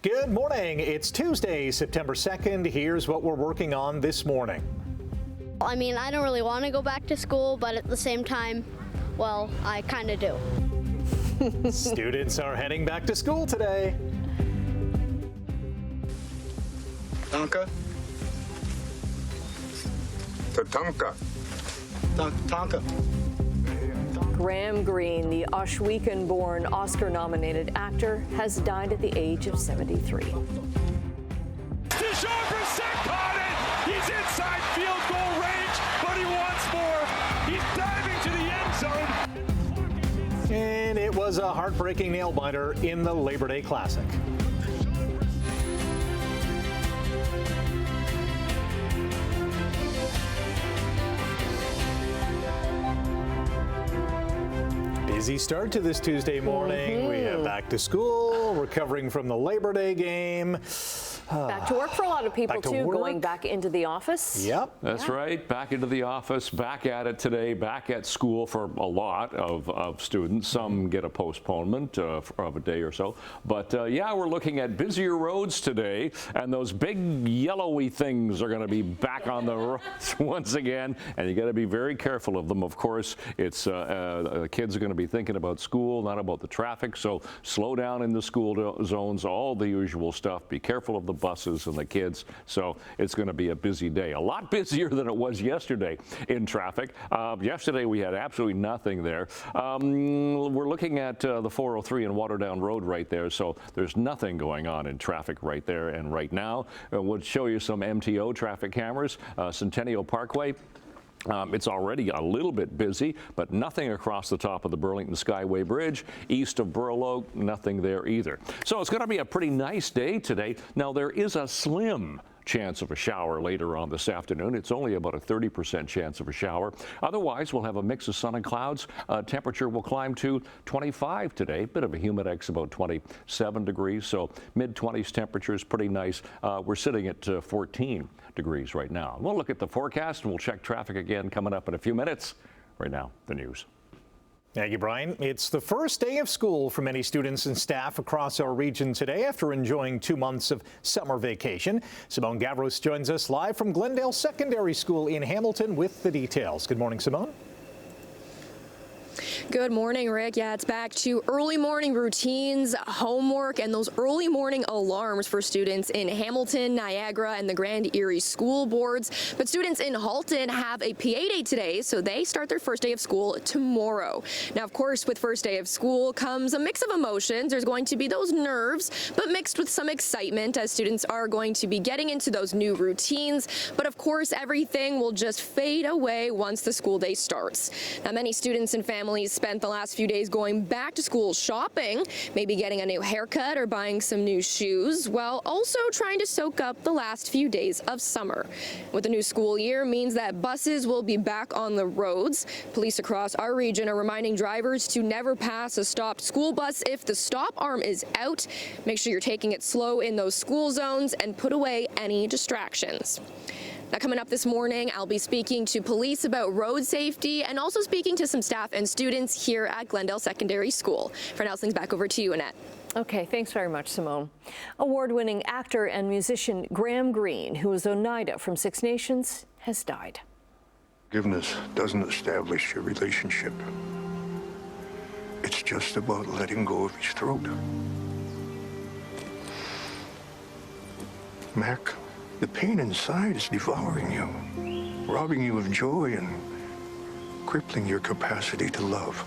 Good morning. It's Tuesday, September 2nd. Here's what we're working on this morning. I mean, I don't really want to go back to school, but at the same time, well, I kind of do. Students are heading back to school today. Tonka. Tatanka. Tonka. Graham Greene, the Oswegan-born Oscar-nominated actor, has died at the age of 73. Caught it! He's inside field goal range, but he wants more. He's diving to the end zone. And it was a heartbreaking nail-biter in the Labor Day Classic. Busy start to this Tuesday morning. We have back to school, recovering from the Labor Day game. Back to work for a lot of people, too, going back into the office. Yep. That's right. Back into the office, back at it today, back at school for a lot of students. Some get a postponement of a day or so. But, yeah, we're looking at busier roads today, and those big yellowy things are going to be back on the roads once again, and you got to be very careful of them. Of course, it's kids are going to be thinking about school, not about the traffic, so slow down in the school zones, all the usual stuff. Be careful of the buses and the kids. So it's going to be a busy day, a lot busier than it was yesterday in traffic. Yesterday we had absolutely nothing there. We're looking at the 403 and Waterdown Road right there, so there's nothing going on in traffic right there. And right now we'll show you some MTO traffic cameras. Centennial Parkway. It's already a little bit busy, but nothing across the top of the Burlington Skyway Bridge. East of Burlow, nothing there either. So it's going to be a pretty nice day today. Now, there is a slim chance of a shower later on this afternoon. It's only about a 30% chance of a shower. Otherwise, we'll have a mix of sun and clouds. Temperature will climb to 25 today. Bit of a humidex, about 27 degrees. So mid-20s temperature is pretty nice. We're sitting at 14 degrees right now. We'll look at the forecast and we'll check traffic again coming up in a few minutes. Right now, the news. Thank you, Brian. It's the first day of school for many students and staff across our region today after enjoying 2 months of summer vacation. Simone Gavros joins us live from Glendale Secondary School in Hamilton with the details. Good morning, Simone. Good morning, Rick. Yeah, it's back to early morning routines, homework, and those early morning alarms for students in Hamilton, Niagara, and the Grand Erie school boards. But students in Halton have a PA day today, so they start their first day of school tomorrow. Now, of course, with first day of school comes a mix of emotions. There's going to be those nerves, but mixed with some excitement as students are going to be getting into those new routines. But of course, everything will just fade away once the school day starts. Now, many students and families spent the last few days going back to school shopping, maybe getting a new haircut or buying some new shoes, while also trying to soak up the last few days of summer. With the new school year means that buses will be back on the roads. Police across our region are reminding drivers to never pass a stopped school bus if the stop arm is out. Make sure you're taking it slow in those school zones and put away any distractions. Now, coming up this morning, I'll be speaking to police about road safety and also speaking to some staff and students here at Glendale Secondary School. For now, things back over to you, Annette. Okay, thanks very much, Simone. Award-winning actor and musician Graham Greene, who is Oneida from Six Nations, has died. Forgiveness doesn't establish a relationship. It's just about letting go of his throat. Mac, the pain inside is devouring you, robbing you of joy and crippling your capacity to love.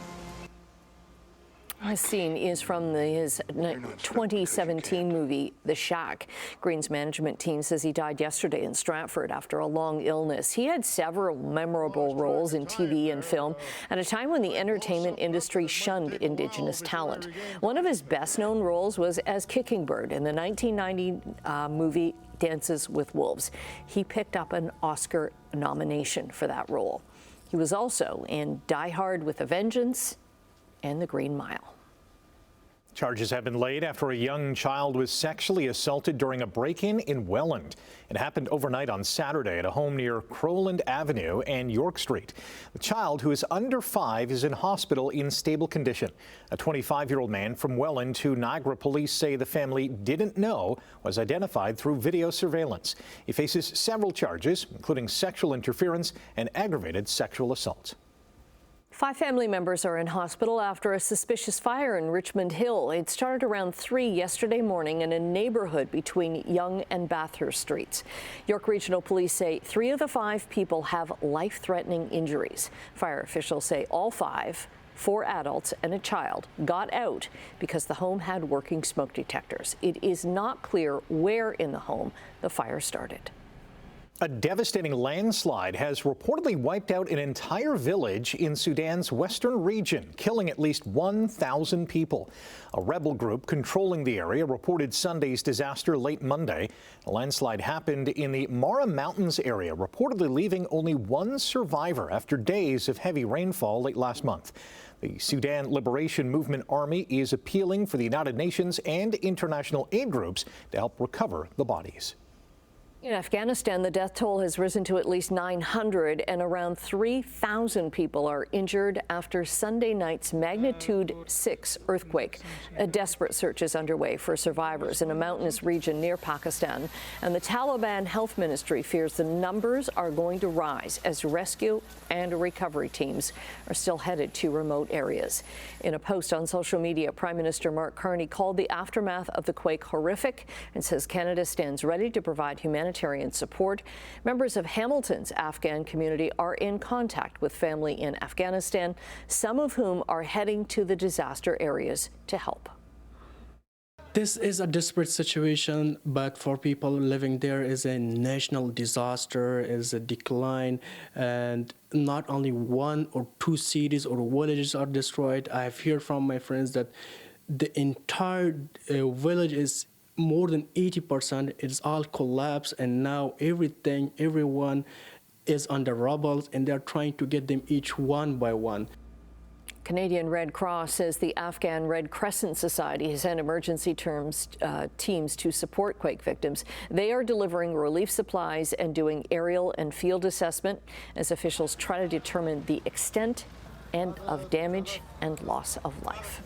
This scene is from his 2017 movie, The Shack. Green's management team says he died yesterday in Stratford after a long illness. He had several memorable roles in TV and film at a time when the entertainment industry shunned Indigenous talent. One of his best-known roles was as Kicking Bird in the 1990 movie Dances with Wolves. He picked up an Oscar nomination for that role. He was also in Die Hard with a Vengeance and The Green Mile. Charges have been laid after a young child was sexually assaulted during a break-in in Welland. It happened overnight on Saturday at a home near Crowland Avenue and York Street. The child, who is under 5, is in hospital in stable condition. A 25-year-old man from Welland, who Niagara police say the family didn't know, was identified through video surveillance. He faces several charges, including sexual interference and aggravated sexual assault. 5 family members are in hospital after a suspicious fire in Richmond Hill. It started around 3 yesterday morning in a neighborhood between Yonge and Bathurst Streets. York Regional Police say 3 of the 5 people have life-threatening injuries. Fire officials say all 5, 4 adults and a child, got out because the home had working smoke detectors. It is not clear where in the home the fire started. A devastating landslide has reportedly wiped out an entire village in Sudan's western region, killing at least 1,000 people. A rebel group controlling the area reported Sunday's disaster late Monday. The landslide happened in the Mara Mountains area, reportedly leaving only 1 survivor after days of heavy rainfall late last month. The Sudan Liberation Movement Army is appealing for the United Nations and international aid groups to help recover the bodies. In Afghanistan, the death toll has risen to at least 900 and around 3,000 people are injured after Sunday night's magnitude 6 earthquake. A desperate search is underway for survivors in a mountainous region near Pakistan, and the Taliban Health Ministry fears the numbers are going to rise as rescue and recovery teams are still headed to remote areas. In a post on social media, Prime Minister Mark Carney called the aftermath of the quake horrific and says Canada stands ready to provide humanitarian support. Members of Hamilton's Afghan community are in contact with family in Afghanistan, some of whom are heading to the disaster areas to help. This is a desperate situation, but for people living there is a national disaster, is a decline, and not only 1 or 2 cities or villages are destroyed. I've heard from my friends that the entire village is more than 80%. It's all collapsed, and now everyone is under rubble, and they're trying to get them each one by one. Canadian Red Cross says the Afghan Red Crescent Society has sent emergency teams to support quake victims. They are delivering relief supplies and doing aerial and field assessment as officials try to determine the extent of damage and loss of life.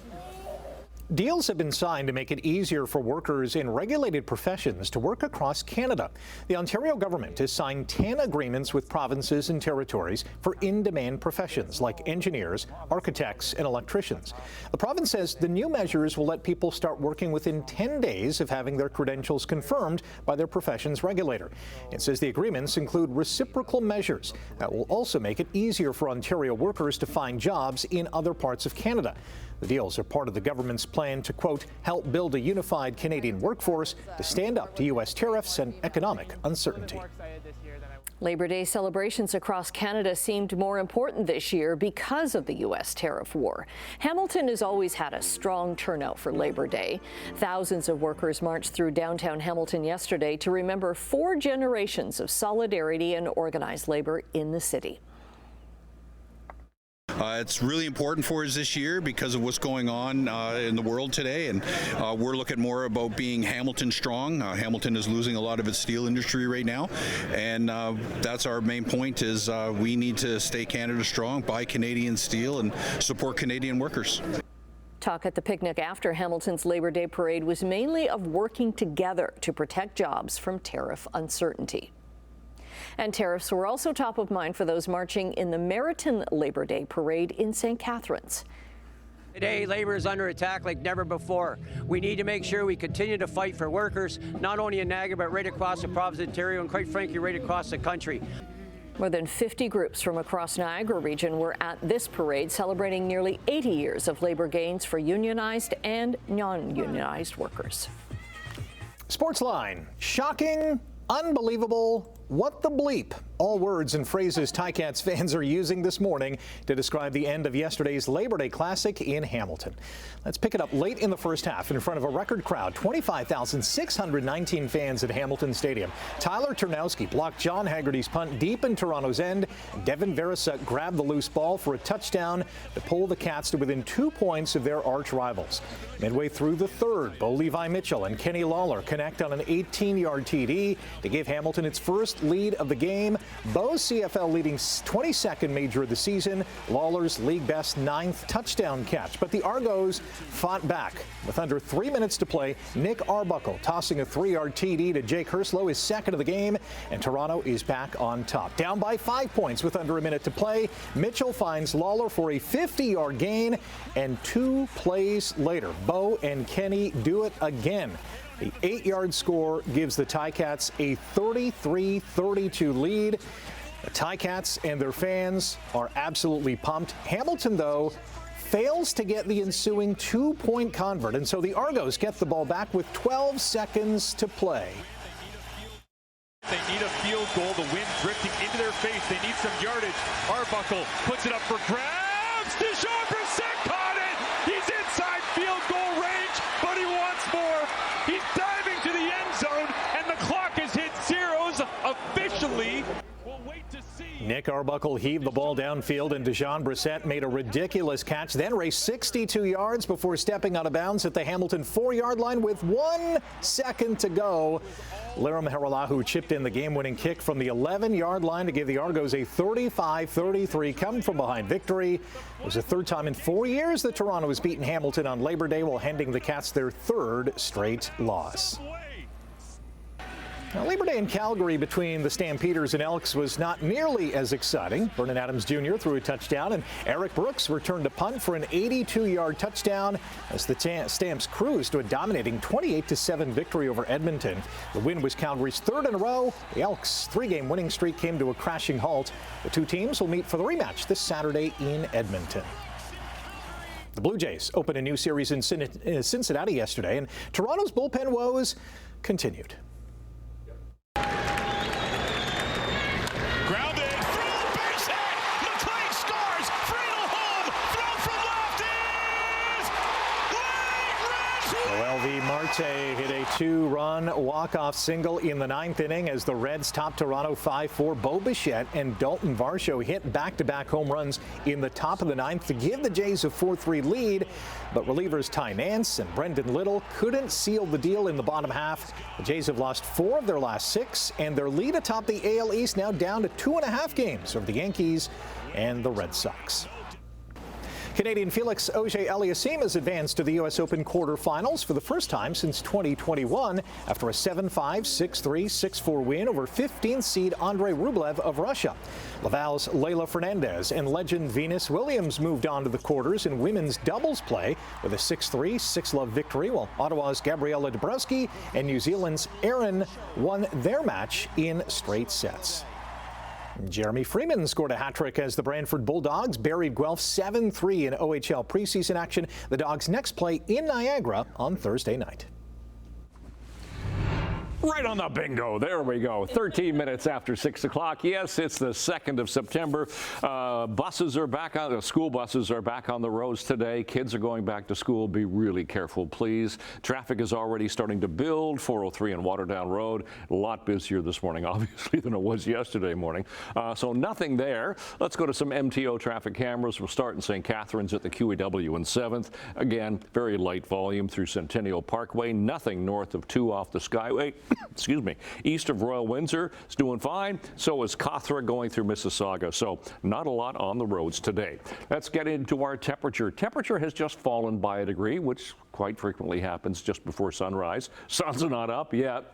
Deals have been signed to make it easier for workers in regulated professions to work across Canada. The Ontario government has signed 10 agreements with provinces and territories for in-demand professions like engineers, architects, and electricians. The province says the new measures will let people start working within 10 days of having their credentials confirmed by their profession's regulator. It says the agreements include reciprocal measures that will also make it easier for Ontario workers to find jobs in other parts of Canada. The deals are part of the government's plan to, quote, help build a unified Canadian workforce to stand up to U.S. tariffs and economic uncertainty. Labor Day celebrations across Canada seemed more important this year because of the U.S. tariff war. Hamilton has always had a strong turnout for Labor Day. Thousands of workers marched through downtown Hamilton yesterday to remember 4 generations of solidarity and organized labor in the city. It's really important for us this year because of what's going on in the world today, and we're looking more about being Hamilton strong. Hamilton is losing a lot of its steel industry right now, and that's our main point is we need to stay Canada strong, buy Canadian steel, and support Canadian workers. Talk at the picnic after Hamilton's Labor Day parade was mainly of working together to protect jobs from tariff uncertainty. And tariffs were also top of mind for those marching in the Meriton Labor Day parade in St. Catharines. Today, labor is under attack like never before. We need to make sure we continue to fight for workers, not only in Niagara, but right across the province of Ontario and, quite frankly, right across the country. More than 50 groups from across Niagara region were at this parade, celebrating nearly 80 years of labor gains for unionized and non-unionized workers. Sportsline, shocking, unbelievable, what the bleep? All words and phrases Ticats fans are using this morning to describe the end of yesterday's Labor Day Classic in Hamilton. Let's pick it up late in the first half in front of a record crowd, 25,619 fans at Hamilton Stadium. Tyler Turnowski blocked John Haggerty's punt deep in Toronto's end. Devin Verisuk grabbed the loose ball for a touchdown to pull the Cats to within 2 points of their arch rivals. Midway through the third, Bo Levi Mitchell and Kenny Lawler connect on an 18-yard TD to give Hamilton its first lead of the game. Bo's CFL leading 22nd major of the season, Lawler's league best 9th touchdown catch. But the Argos fought back. With under 3 minutes to play, Nick Arbuckle tossing a 3-yard TD to Jake Herslow, his second of the game, and Toronto is back on top. Down by 5 points with under a minute to play, Mitchell finds Lawler for a 50-yard gain, and 2 plays later, Bo and Kenny do it again. The 8-yard score gives the Ticats a 33-32 lead. The Ticats and their fans are absolutely pumped. Hamilton, though, fails to get the ensuing 2-point convert, and so the Argos get the ball back with 12 seconds to play. They need a field goal. The wind drifting into their face. They need some yardage. Arbuckle puts it up for grabs. Brissett caught it. He's inside field goal range, but he wants more. He's diving to the end zone, and the clock has hit zeros officially. We'll wait to see. Nick Arbuckle heaved the ball downfield, and Brissett made a ridiculous catch, then raced 62 yards before stepping out of bounds at the Hamilton 4-yard line with 1 second to go. Liram Haralahu chipped in the game-winning kick from the 11-yard line to give the Argos a 35-33 come-from-behind victory. It was the third time in 4 years that Toronto has beaten Hamilton on Labor Day, while handing the Cats their third straight loss. Now, Labor Day in Calgary between the Stampeders and Elks was not nearly as exciting. Vernon Adams Jr. threw a touchdown, and Eric Brooks returned a punt for an 82-yard touchdown as the Stamps cruised to a dominating 28-7 victory over Edmonton. The win was Calgary's third in a row. The Elks' 3-game winning streak came to a crashing halt. The two teams will meet for the rematch this Saturday in Edmonton. The Blue Jays opened a new series in Cincinnati yesterday, and Toronto's bullpen woes continued. Grounded, through, base hit, McLean scores, Friedel home, throw from left is Late Reds. Noel V. Marte hit a 2-run walk-off single in the 9th inning as the Reds topped Toronto 5-4. Bo Bichette and Dalton Varsho hit back-to-back home runs in the top of the 9th to give the Jays a 4-3 lead, but relievers Ty Nance and Brendan Little couldn't seal the deal in the bottom half. The Jays have lost 4 of their last 6, and their lead atop the AL East now down to 2.5 games over the Yankees and the Red Sox. Canadian Felix Auger-Aliassime has advanced to the U.S. Open quarterfinals for the first time since 2021 after a 7-5, 6-3, 6-4 win over 15th seed Andrei Rublev of Russia. Laval's Leylah Fernandez and legend Venus Williams moved on to the quarters in women's doubles play with a 6-3, 6-love victory, while Ottawa's Gabriela Dabrowski and New Zealand's Erin won their match in straight sets. Jeremy Freeman scored a hat-trick as the Brantford Bulldogs buried Guelph 7-3 in OHL preseason action. The Dogs next play in Niagara on Thursday night. Right on the bingo. There we go. 13 minutes after 6 o'clock. Yes, it's the 2nd of September. Buses are back on. School buses are back on the roads today. Kids are going back to school. Be really careful, please. Traffic is already starting to build. 403 and Waterdown Road. A lot busier this morning, obviously, than it was yesterday morning. So nothing there. Let's go to some MTO traffic cameras. We'll start in St. Catharines at the QEW and 7th. Again, very light volume through Centennial Parkway. Nothing north of 2 off the Skyway. Excuse me. East of Royal Windsor is doing fine. So is Cawthra going through Mississauga. So not a lot on the roads today. Let's get into our temperature. Temperature has just fallen by a degree, which quite frequently happens just before sunrise. Sun's not up yet.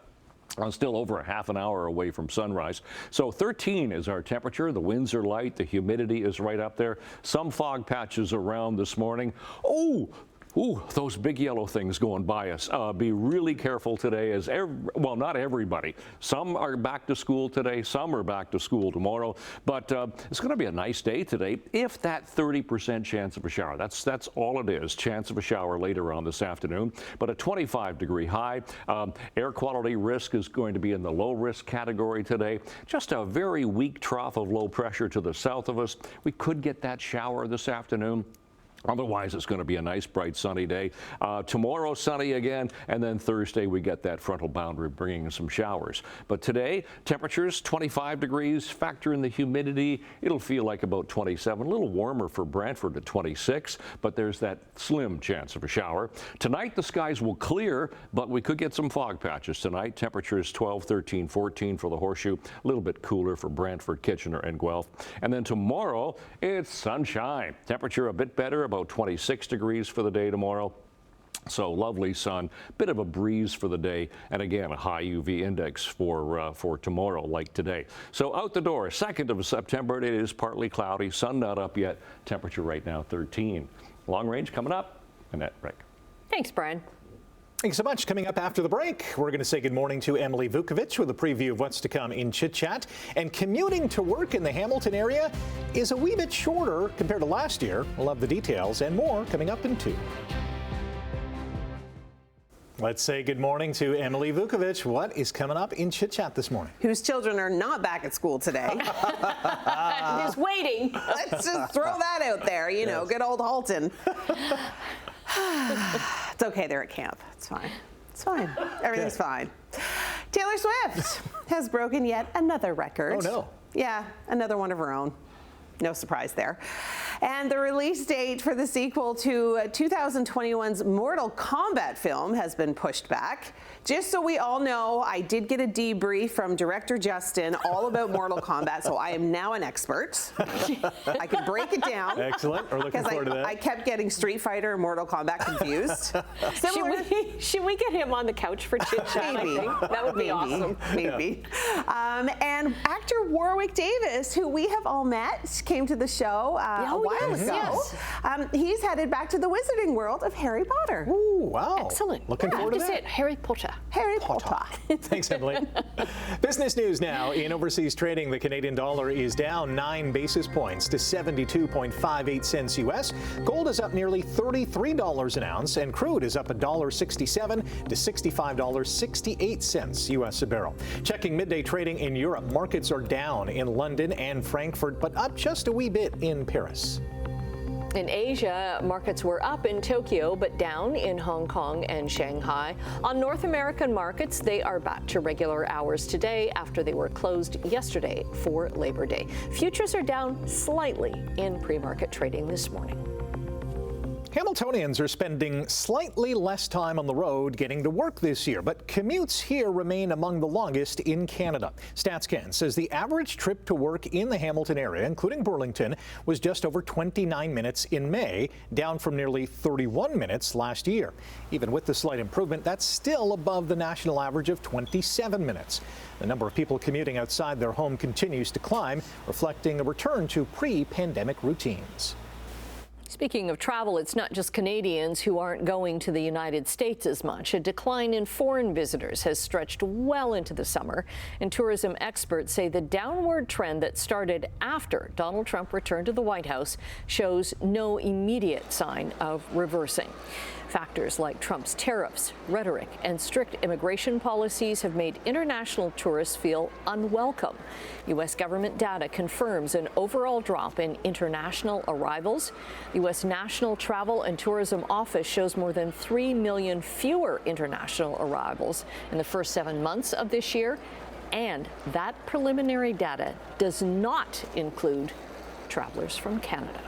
Still over a half an hour away from sunrise. So 13 is our temperature. The winds are light. The humidity is right up there. Some fog patches around this morning. Oh, Ooh, those big yellow things going by us. Be really careful today as, well, not everybody. Some are back to school today, some are back to school tomorrow, but it's going to be a nice day today if that 30% chance of a shower. That's all it is, chance of a shower later on this afternoon, but a 25-degree high. Air quality risk is going to be in the low risk category today. Just a very weak trough of low pressure to the south of us. We could get that shower this afternoon. Otherwise, it's going to be a nice, bright, sunny day. Tomorrow, sunny again, and then Thursday, we get that frontal boundary bringing in some showers. But today, temperatures 25 degrees, factor in the humidity, it'll feel like about 27, a little warmer for Brantford at 26, but there's that slim chance of a shower. Tonight, the skies will clear, but we could get some fog patches tonight. Temperatures 12, 13, 14 for the Horseshoe, a little bit cooler for Brantford, Kitchener, and Guelph. And then tomorrow, it's sunshine. Temperature a bit better, about 26 degrees for the day tomorrow. So lovely sun, bit of a breeze for the day, and again a high UV index for tomorrow like today. So out the door, 2nd of September, it is partly cloudy, sun not up yet, temperature right now 13. Long range coming up, Annette Rick. Thanks, Brian. Thanks so much. Coming up after the break, we're going to say good morning to Emily Vukovic with a preview of what's to come in Chit Chat. And commuting to work in the Hamilton area is a wee bit shorter compared to last year. We'll have the details and more coming up in 2. Let's say good morning to Emily Vukovic. What is coming up in Chit Chat this morning? Whose children are not back at school today. Just waiting. Let's just throw that out there. You know, good old Halton. It's okay, they're at camp. It's fine. It's fine. Everything's fine. Taylor Swift has broken yet another record. Oh, no. Yeah, another one of her own. No surprise there. And the release date for the sequel to 2021's Mortal Kombat film has been pushed back. Just so we all know, I did get a debrief from director Justin all about Mortal Kombat, so I am now an expert. I can break it down. Excellent. We're looking forward to that. I kept getting Street Fighter and Mortal Kombat confused. Should we get him on the couch for Chit Chat? Maybe. That would be awesome. Maybe. Yeah. And actor Warwick Davis, who we have all met, came to the show a while ago. Yes. He's headed back to the wizarding world of Harry Potter. Ooh, wow. Excellent. Looking forward to That's that. it. Harry Potter. Harry Potter. Thanks, Emily. Business news now. In overseas trading, the Canadian dollar is down 9 basis points to 72.58 cents U.S. Gold is up nearly $33 an ounce, and crude is up $1.67 to $65.68 U.S. a barrel. Checking midday trading in Europe, markets are down in London and Frankfurt, but up just a wee bit in Paris. In Asia, markets were up in Tokyo, but down in Hong Kong and Shanghai. On North American markets, they are back to regular hours today after they were closed yesterday for Labor Day. Futures are down slightly in pre-market trading this morning. Hamiltonians are spending slightly less time on the road getting to work this year, but commutes here remain among the longest in Canada. StatsCan says the average trip to work in the Hamilton area, including Burlington, was just over 29 minutes in May, down from nearly 31 minutes last year. Even with the slight improvement, that's still above the national average of 27 minutes. The number of people commuting outside their home continues to climb, reflecting a return to pre-pandemic routines. Speaking of travel, it's not just Canadians who aren't going to the United States as much. A decline in foreign visitors has stretched well into the summer, and tourism experts say the downward trend that started after Donald Trump returned to the White House shows no immediate sign of reversing. Factors like Trump's tariffs, rhetoric, and strict immigration policies have made international tourists feel unwelcome. U.S. government data confirms an overall drop in international arrivals. The U.S. National Travel and Tourism Office shows more than 3 million fewer international arrivals in the first 7 months of this year, and that preliminary data does not include travelers from Canada.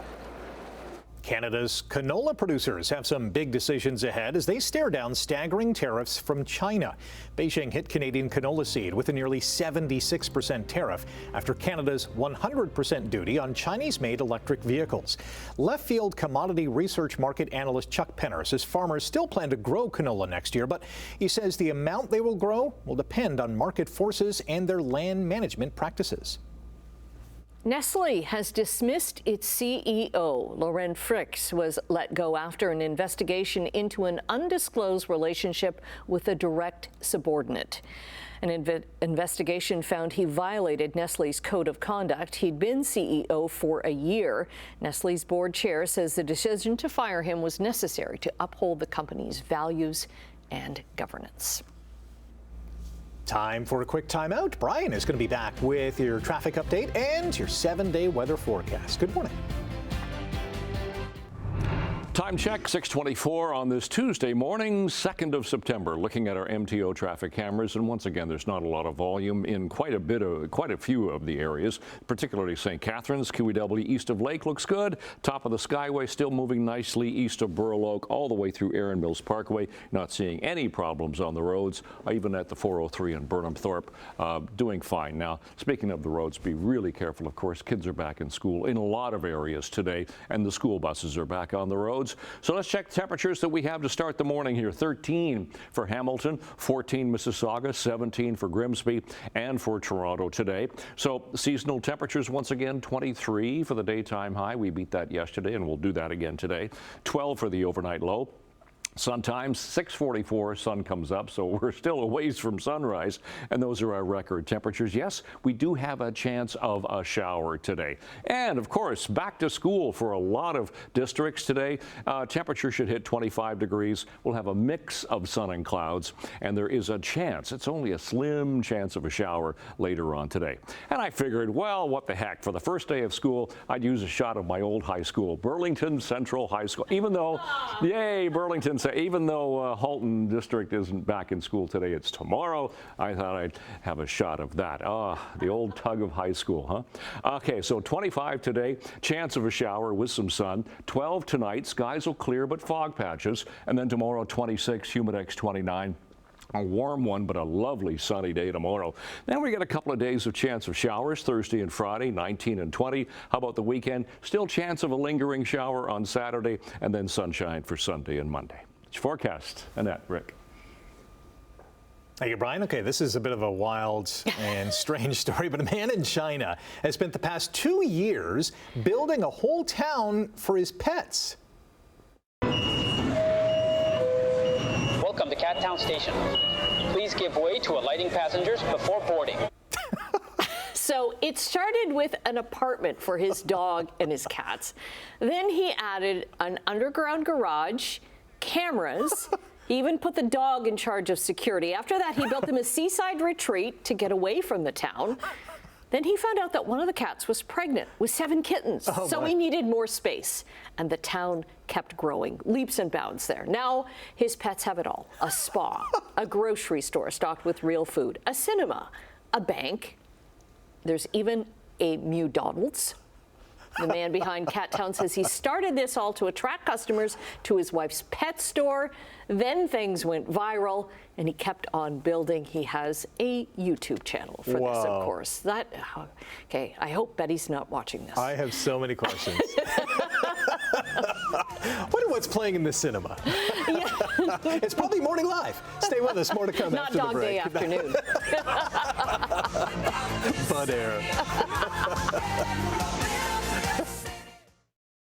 Canada's canola producers have some big decisions ahead as they stare down staggering tariffs from China. Beijing hit Canadian canola seed with a nearly 76% tariff after Canada's 100% duty on Chinese-made electric vehicles. Left field commodity research market analyst Chuck Penner says farmers still plan to grow canola next year, but he says the amount they will grow will depend on market forces and their land management practices. Nestle has dismissed its CEO. Laurent Fricks was let go after an investigation into an undisclosed relationship with a direct subordinate. An investigation found he violated Nestle's code of conduct. He'd been CEO for a year. Nestle's board chair says the decision to fire him was necessary to uphold the company's values and governance. Time for a quick timeout. Brian is going to be back with your traffic update and your 7-day weather forecast. Good morning. Time check, 6:24 on this Tuesday morning, 2nd of September. Looking at our MTO traffic cameras, and once again, there's not a lot of volume in quite a few of the areas, particularly St. Catharines. QEW east of Lake looks good. Top of the Skyway still moving nicely east of Burl Oak, all the way through Erin Mills Parkway. Not seeing any problems on the roads, even at the 403 in Burnham Thorpe, doing fine. Now, speaking of the roads, be really careful. Of course, kids are back in school in a lot of areas today, and the school buses are back on the roads. So let's check the temperatures that we have to start the morning here. 13 for Hamilton, 14 Mississauga, 17 for Grimsby, and for Toronto today. So seasonal temperatures once again, 23 for the daytime high. We beat that yesterday, and we'll do that again today. 12 for the overnight low. Sun times 6:44, sun comes up, so we're still a ways from sunrise, and those are our record temperatures. Yes, we do have a chance of a shower today. And of course, back to school for a lot of districts today. Temperature should hit 25 degrees. We'll have a mix of sun and clouds, and there is a chance, it's only a slim chance of a shower later on today. And I figured, well, what the heck, for the first day of school, I'd use a shot of my old high school, Burlington Central High School, even though, yay, Burlington. So even though Halton District isn't back in school today, it's tomorrow, I thought I'd have a shot of that. The old tug of high school, huh? Okay, so 25 today, chance of a shower with some sun. 12 tonight, skies will clear but fog patches. And then tomorrow, 26, Humidex 29. A warm one, but a lovely sunny day tomorrow. Then we get a couple of days of chance of showers Thursday and Friday, 19 and 20. How about the weekend? Still chance of a lingering shower on Saturday, and then sunshine for Sunday and Monday. It's your forecast. Annette, Rick. Thank you, Brian. Okay, this is a bit of a wild and strange story, but a man in China has spent the past 2 years building a whole town for his pets. Welcome to Cat Town Station. Please give way to alighting passengers before boarding. So it started with an apartment for his dog and his cats. Then he added an underground garage, cameras. He even put the dog in charge of security. After that, he built him a seaside retreat to get away from the town. Then he found out that one of the cats was pregnant with 7 kittens. So he needed more space. And the town kept growing, leaps and bounds there. Now his pets have it all. A spa, a grocery store stocked with real food, a cinema, a bank. There's even a McDonald's. The man behind Cat Town says he started this all to attract customers to his wife's pet store. Then things went viral, and he kept on building. He has a YouTube channel for this, of course. Okay, I hope Betty's not watching this. I have so many questions. Wonder what's playing in the cinema. Yeah. It's probably Morning Live. Stay with us. More to come not after the break. Not Dog Day afternoon. Bud Air.